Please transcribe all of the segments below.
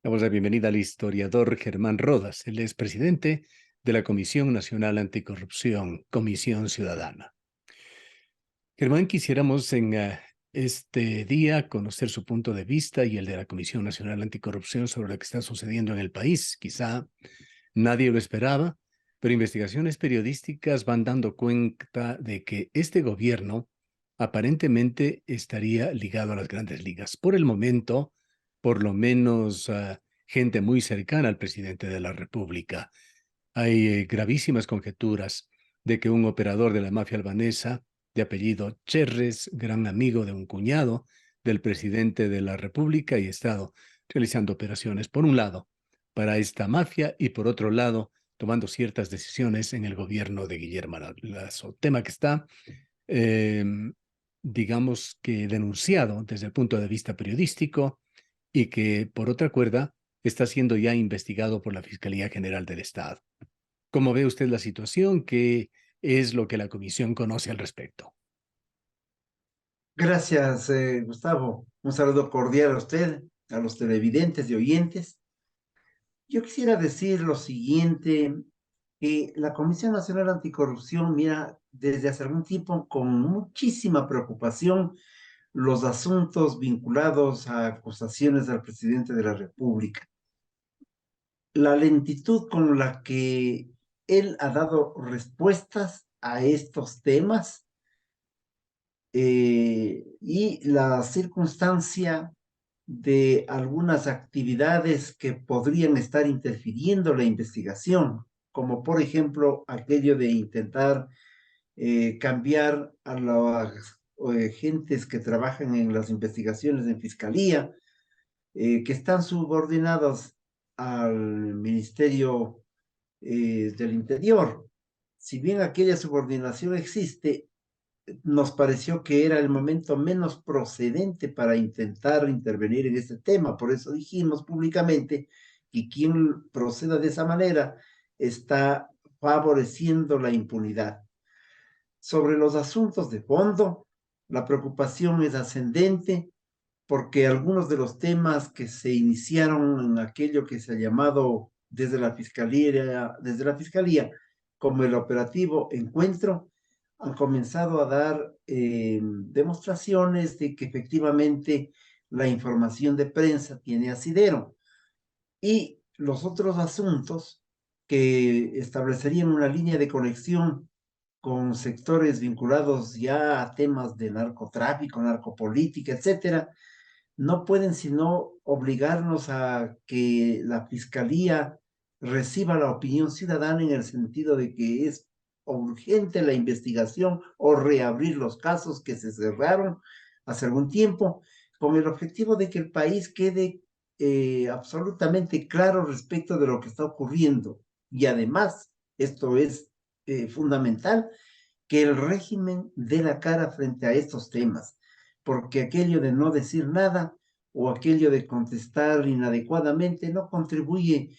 Damos la bienvenida al historiador Germán Rodas. Él es presidente de la Comisión Nacional Anticorrupción, Comisión Ciudadana. Germán, quisiéramos en este día conocer su punto de vista y el de la Comisión Nacional Anticorrupción sobre lo que está sucediendo en el país. Quizá nadie lo esperaba, pero investigaciones periodísticas van dando cuenta de que este gobierno aparentemente estaría ligado a las grandes ligas. Por el momento, por lo menos gente muy cercana al presidente de la República. Hay gravísimas conjeturas de que un operador de la mafia albanesa, de apellido Cherres, gran amigo de un cuñado del presidente de la República, y ha estado realizando operaciones, por un lado, para esta mafia y por otro lado, tomando ciertas decisiones en el gobierno de Guillermo Lasso. Tema que está, eh, digamos que denunciado desde el punto de vista periodístico y que, por otra cuerda, está siendo ya investigado por la Fiscalía General del Estado. ¿Cómo ve usted la situación? ¿Qué es lo que la comisión conoce al respecto? Gracias, Gustavo. Un saludo cordial a usted, a los televidentes y oyentes. Yo quisiera decir lo siguiente, que la Comisión Nacional Anticorrupción mira desde hace algún tiempo con muchísima preocupación los asuntos vinculados a acusaciones al presidente de la República. La lentitud con la que él ha dado respuestas a estos temas y la circunstancia de algunas actividades que podrían estar interfiriendo la investigación, como por ejemplo aquello de intentar cambiar a las gentes que trabajan en las investigaciones en fiscalía, que están subordinados al Ministerio del Interior. Si bien aquella subordinación existe, nos pareció que era el momento menos procedente para intentar intervenir en este tema. Por eso dijimos públicamente que quien proceda de esa manera está favoreciendo la impunidad. Sobre los asuntos de fondo, la preocupación es ascendente porque algunos de los temas que se iniciaron en aquello que se ha llamado desde la fiscalía como el operativo Encuentro, han comenzado a dar demostraciones de que efectivamente la información de prensa tiene asidero. Y los otros asuntos que establecerían una línea de conexión con sectores vinculados ya a temas de narcotráfico, narcopolítica, etcétera, no pueden sino obligarnos a que la fiscalía reciba la opinión ciudadana en el sentido de que es urgente la investigación o reabrir los casos que se cerraron hace algún tiempo, con el objetivo de que el país quede absolutamente claro respecto de lo que está ocurriendo. Y además, esto es fundamental, que el régimen dé la cara frente a estos temas, porque aquello de no decir nada o aquello de contestar inadecuadamente no contribuye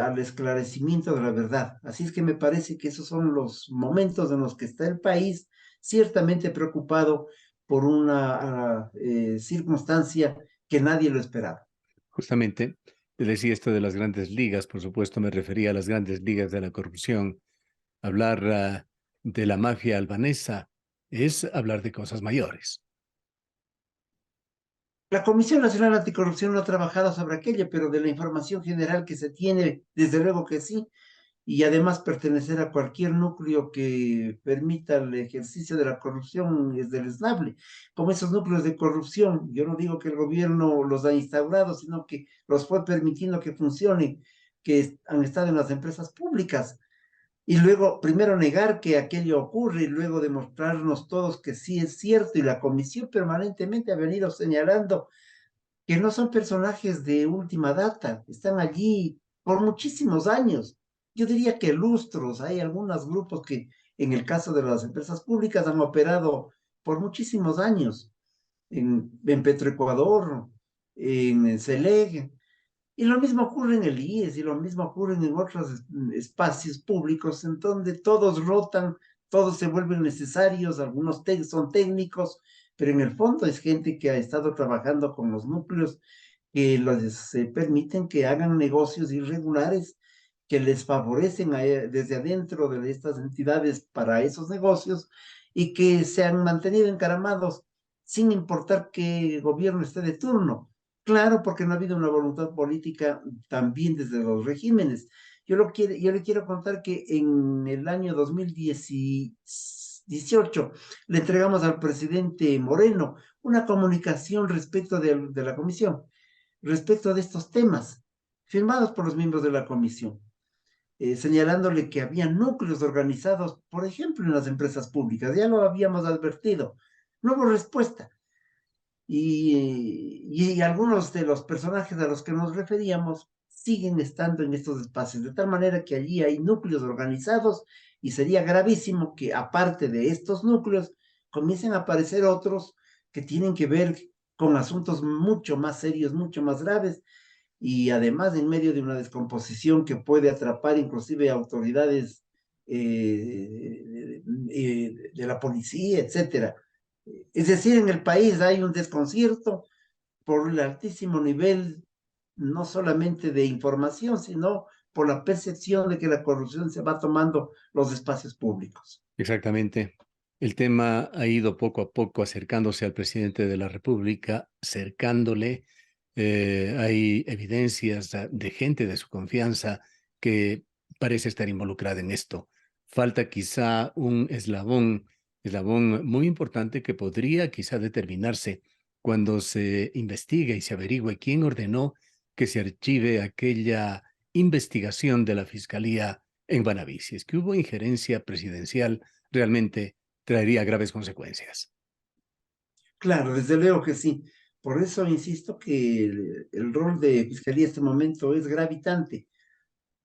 al esclarecimiento de la verdad. Así es que me parece que esos son los momentos en los que está el país ciertamente preocupado por una circunstancia que nadie lo esperaba. Justamente, le decía esto de las grandes ligas, por supuesto me refería a las grandes ligas de la corrupción. Hablar de la mafia albanesa es hablar de cosas mayores. La Comisión Nacional Anticorrupción no ha trabajado sobre aquello, pero de la información general que se tiene, desde luego que sí, y además pertenecer a cualquier núcleo que permita el ejercicio de la corrupción es deleznable. Como esos núcleos de corrupción, yo no digo que el gobierno los ha instaurado, sino que los fue permitiendo que funcionen, que han estado en las empresas públicas. Y luego, primero negar que aquello ocurre y luego demostrarnos todos que sí es cierto. Y la comisión permanentemente ha venido señalando que no son personajes de última data, están allí por muchísimos años. Yo diría que lustros, hay algunos grupos que en el caso de las empresas públicas han operado por muchísimos años, en Petroecuador, en CELEG, y lo mismo ocurre en el IES y lo mismo ocurre en otros espacios públicos en donde todos rotan, todos se vuelven necesarios, algunos son técnicos, pero en el fondo es gente que ha estado trabajando con los núcleos que les permiten que hagan negocios irregulares que les favorecen desde adentro de estas entidades para esos negocios y que se han mantenido encaramados sin importar qué gobierno esté de turno. Claro, porque no ha habido una voluntad política también desde los regímenes. Yo le quiero contar que en el año 2018 le entregamos al presidente Moreno una comunicación respecto de la comisión, respecto de estos temas, firmados por los miembros de la comisión, señalándole que había núcleos organizados, por ejemplo, en las empresas públicas. Ya lo habíamos advertido. No hubo respuesta. Y algunos de los personajes a los que nos referíamos siguen estando en estos espacios, de tal manera que allí hay núcleos organizados y sería gravísimo que aparte de estos núcleos comiencen a aparecer otros que tienen que ver con asuntos mucho más serios, mucho más graves y además en medio de una descomposición que puede atrapar inclusive autoridades de la policía, etcétera. Es decir, en el país hay un desconcierto por el altísimo nivel, no solamente de información, sino por la percepción de que la corrupción se va tomando los espacios públicos. Exactamente. El tema ha ido poco a poco acercándose al presidente de la República, cercándole. Hay evidencias de gente de su confianza que parece estar involucrada en esto. Falta quizá un eslabón muy importante que podría quizá determinarse cuando se investigue y se averigüe quién ordenó que se archive aquella investigación de la Fiscalía en Banaví. Si es que hubo injerencia presidencial, realmente traería graves consecuencias. Claro, desde luego que sí. Por eso insisto que el rol de Fiscalía en este momento es gravitante.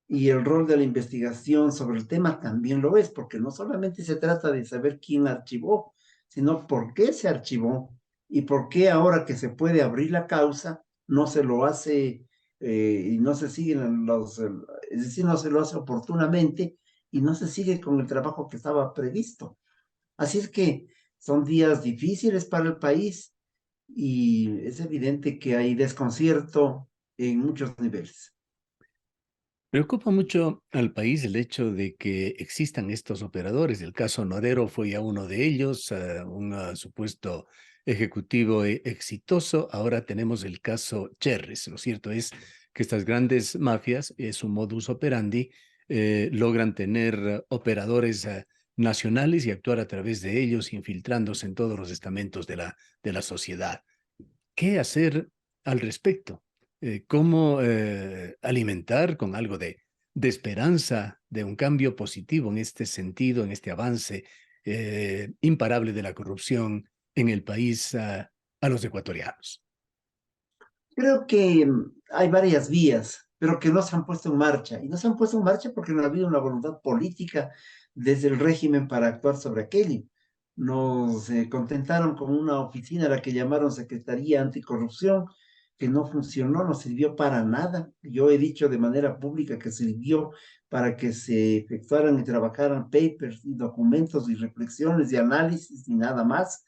Y el rol de la investigación sobre el tema también lo es, porque no solamente se trata de saber quién archivó, sino por qué se archivó y por qué ahora que se puede abrir la causa no se lo hace y no se siguen es decir, no se lo hace oportunamente y no se sigue con el trabajo que estaba previsto. Así es que son días difíciles para el país y es evidente que hay desconcierto en muchos niveles. Preocupa mucho al país el hecho de que existan estos operadores. El caso Nodero fue ya uno de ellos, un supuesto ejecutivo exitoso. Ahora tenemos el caso Cherres. Lo cierto es que estas grandes mafias, su modus operandi, logran tener operadores nacionales y actuar a través de ellos, infiltrándose en todos los estamentos de la sociedad. ¿Qué hacer al respecto? ¿Cómo alimentar con algo de esperanza, de un cambio positivo en este sentido, en este avance imparable de la corrupción en el país a los ecuatorianos? Creo que hay varias vías, pero que no se han puesto en marcha. Y no se han puesto en marcha porque no ha habido una voluntad política desde el régimen para actuar sobre aquello. Nos contentaron con una oficina a la que llamaron Secretaría Anticorrupción, que no funcionó, no sirvió para nada. Yo he dicho de manera pública que sirvió para que se efectuaran y trabajaran papers y documentos y reflexiones y análisis y nada más.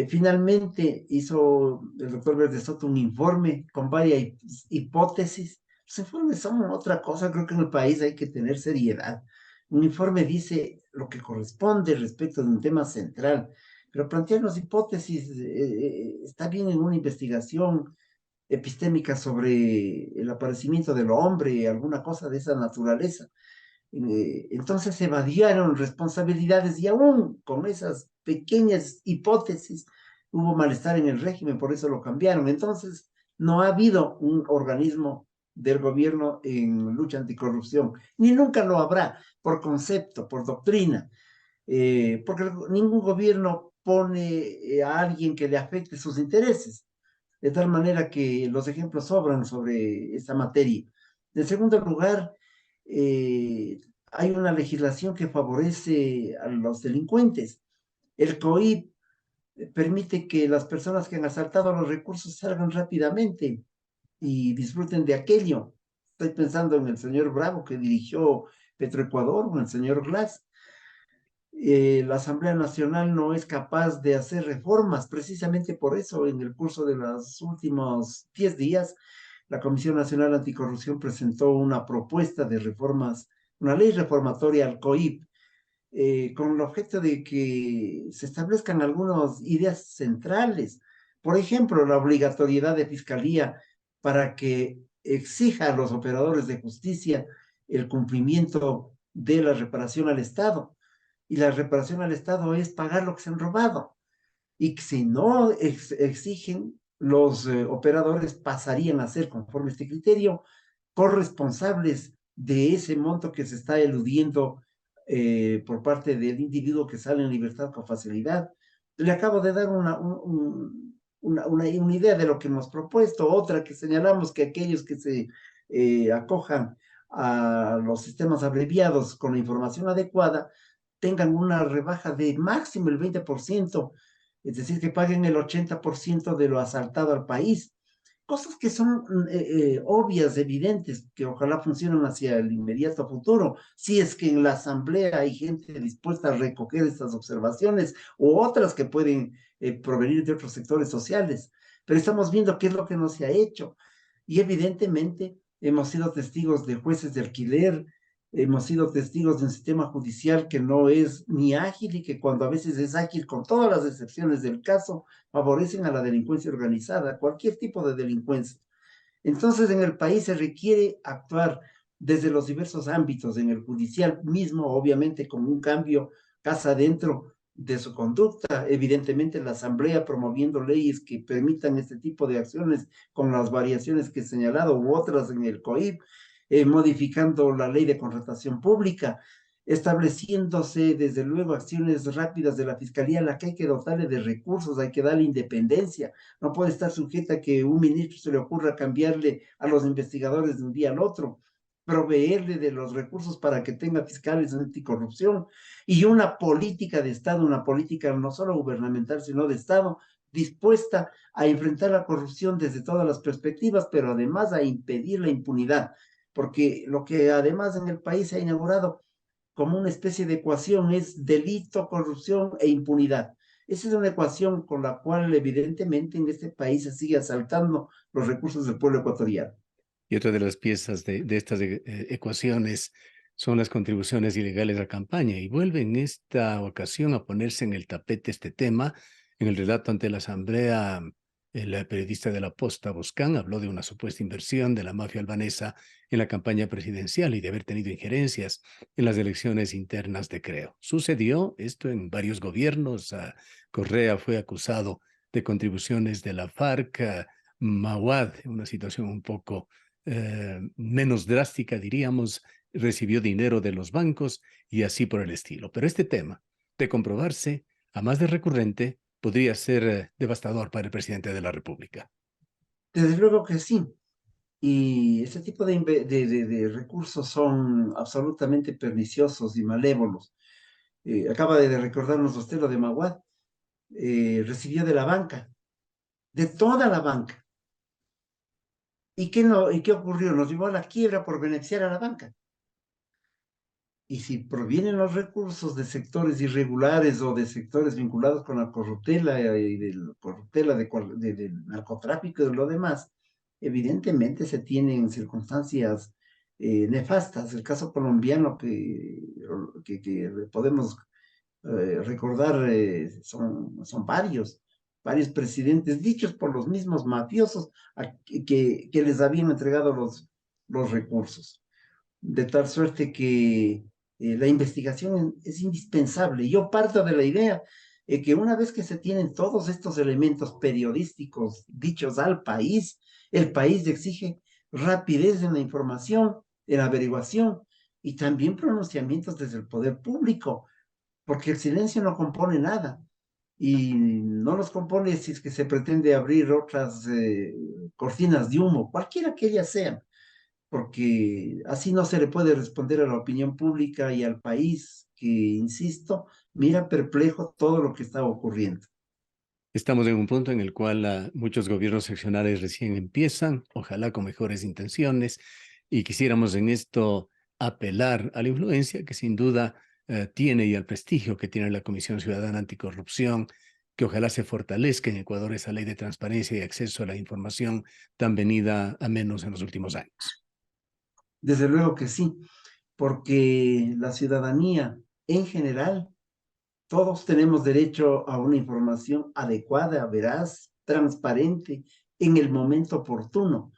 Finalmente hizo el doctor Verde Soto un informe con varias hipótesis. Los informes son otra cosa, creo que en el país hay que tener seriedad. Un informe dice lo que corresponde respecto de un tema central, pero plantearnos hipótesis está bien en una investigación epistémica sobre el aparecimiento del hombre, alguna cosa de esa naturaleza. Entonces evadieron responsabilidades y aún con esas pequeñas hipótesis hubo malestar en el régimen, por eso lo cambiaron. Entonces no ha habido un organismo del gobierno en lucha anticorrupción, ni nunca lo habrá, por concepto, por doctrina, porque ningún gobierno pone a alguien que le afecte sus intereses, de tal manera que los ejemplos sobran sobre esta materia. En segundo lugar, eh, hay una legislación que favorece a los delincuentes. El COIP permite que las personas que han asaltado los recursos salgan rápidamente y disfruten de aquello. Estoy pensando en el señor Bravo que dirigió Petroecuador o en el señor Glass. La Asamblea Nacional no es capaz de hacer reformas. Precisamente por eso, en el curso de los últimos 10 días, la Comisión Nacional Anticorrupción presentó una propuesta de reformas, una ley reformatoria al COIP, con el objeto de que se establezcan algunas ideas centrales. Por ejemplo, la obligatoriedad de fiscalía para que exija a los operadores de justicia el cumplimiento de la reparación al Estado. Y la reparación al Estado es pagar lo que se han robado. Y que si no exigen, los operadores pasarían a ser, conforme a este criterio, corresponsables de ese monto que se está eludiendo por parte del individuo que sale en libertad con facilidad. Le acabo de dar una idea de lo que hemos propuesto, otra que señalamos que aquellos que se acojan a los sistemas abreviados con la información adecuada tengan una rebaja de máximo el 20%, es decir, que paguen el 80% de lo asaltado al país. Cosas que son obvias, evidentes, que ojalá funcionen hacia el inmediato futuro, si es que en la asamblea hay gente dispuesta a recoger estas observaciones u otras que pueden provenir de otros sectores sociales. Pero estamos viendo qué es lo que no se ha hecho. Y evidentemente hemos sido testigos de jueces de alquiler, hemos sido testigos de un sistema judicial que no es ni ágil y que cuando a veces es ágil, con todas las excepciones del caso, favorecen a la delincuencia organizada, cualquier tipo de delincuencia. Entonces, en el país se requiere actuar desde los diversos ámbitos, en el judicial mismo, obviamente, con un cambio casa adentro de su conducta, evidentemente la Asamblea promoviendo leyes que permitan este tipo de acciones con las variaciones que he señalado u otras en el COIP, modificando la ley de contratación pública, estableciéndose desde luego acciones rápidas de la Fiscalía a la que hay que dotarle de recursos, hay que darle independencia, no puede estar sujeta a que un ministro se le ocurra cambiarle a los investigadores de un día al otro, proveerle de los recursos para que tenga fiscales anticorrupción y una política de Estado, una política no solo gubernamental, sino de Estado, dispuesta a enfrentar la corrupción desde todas las perspectivas, pero además a impedir la impunidad, porque lo que además en el país se ha inaugurado como una especie de ecuación es delito, corrupción e impunidad. Esa es una ecuación con la cual evidentemente en este país se sigue asaltando los recursos del pueblo ecuatoriano. Y otra de las piezas de estas ecuaciones son las contribuciones ilegales a campaña. Y vuelve en esta ocasión a ponerse en el tapete este tema. En el relato ante la Asamblea, el periodista de La Posta, Boscán, habló de una supuesta inversión de la mafia albanesa en la campaña presidencial y de haber tenido injerencias en las elecciones internas de Creo. Sucedió esto en varios gobiernos. Correa fue acusado de contribuciones de la FARC, Mawad, una situación un poco menos drástica, diríamos, recibió dinero de los bancos y así por el estilo. Pero este tema, de comprobarse, a más de recurrente, podría ser devastador para el presidente de la República. Desde luego que sí. Y ese tipo de recursos son absolutamente perniciosos y malévolos. Acaba de recordarnos usted lo de Maguad. Recibió de la banca, de toda la banca. ¿Y qué, no, y qué ocurrió? Nos llevó a la quiebra por beneficiar a la banca. Y si provienen los recursos de sectores irregulares o de sectores vinculados con la corruptela y del corruptela del narcotráfico y de lo demás, evidentemente se tienen circunstancias nefastas. El caso colombiano que podemos recordar son varios presidentes dichos por los mismos mafiosos que les habían entregado los recursos. De tal suerte que la investigación es indispensable. Yo parto de la idea que una vez que se tienen todos estos elementos periodísticos dichos al país, el país exige rapidez en la información, en la averiguación y también pronunciamientos desde el poder público, porque el silencio no compone nada. Y no los compone si es que se pretende abrir otras cortinas de humo, cualquiera que ellas sean, porque así no se le puede responder a la opinión pública y al país que, insisto, mira perplejo todo lo que está ocurriendo. Estamos en un punto en el cual muchos gobiernos seccionales recién empiezan, ojalá con mejores intenciones, y quisiéramos en esto apelar a la influencia que sin duda tiene y al prestigio que tiene la Comisión Ciudadana Anticorrupción, que ojalá se fortalezca en Ecuador esa ley de transparencia y acceso a la información tan venida a menos en los últimos años. Desde luego que sí, porque la ciudadanía en general, todos tenemos derecho a una información adecuada, veraz, transparente, en el momento oportuno.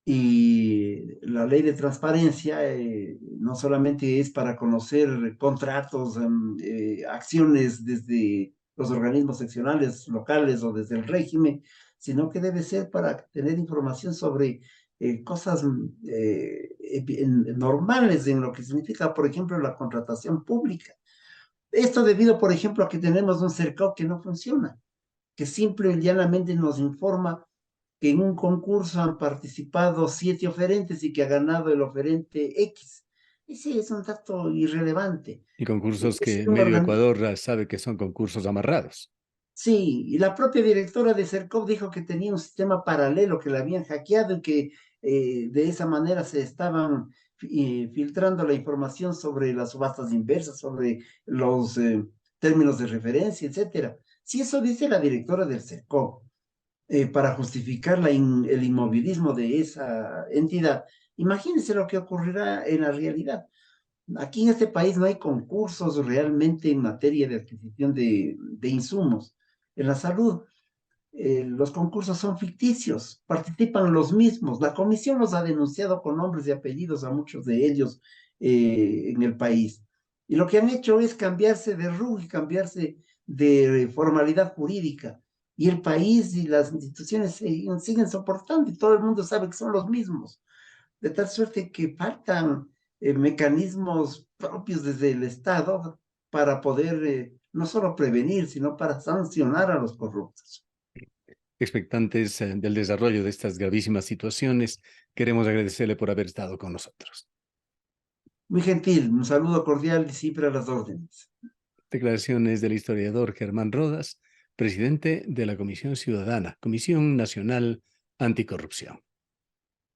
Y la ley de transparencia no solamente es para conocer contratos, acciones desde los organismos seccionales, locales o desde el régimen, sino que debe ser para tener información sobre cosas normales en lo que significa, por ejemplo, la contratación pública. Esto debido, por ejemplo, a que tenemos un cercado que no funciona, que simple y llanamente nos informa que en un concurso han participado 7 oferentes y que ha ganado el oferente X. Ese es un dato irrelevante. Y concursos Es que un medio organismo. Ecuador sabe que son concursos amarrados. Sí, y la propia directora de CERCOP dijo que tenía un sistema paralelo que la habían hackeado y que de esa manera se estaban filtrando la información sobre las subastas inversas, sobre los términos de referencia, etcétera. Si eso dice la directora del CERCOP, para justificar el inmovilismo de esa entidad, imagínense lo que ocurrirá en la realidad. Aquí en este país no hay concursos realmente en materia de adquisición de insumos. En la salud, los concursos son ficticios, participan los mismos. La comisión los ha denunciado con nombres y apellidos a muchos de ellos en el país. Y lo que han hecho es cambiarse de RUG y cambiarse de formalidad jurídica. Y el país y las instituciones siguen soportando y todo el mundo sabe que son los mismos. De tal suerte que faltan mecanismos propios desde el Estado para poder no solo prevenir, sino para sancionar a los corruptos. Expectantes del desarrollo de estas gravísimas situaciones, queremos agradecerle por haber estado con nosotros. Muy gentil, un saludo cordial y siempre a las órdenes. Declaraciones del historiador Germán Rodas, presidente de la Comisión Ciudadana, Comisión Nacional Anticorrupción.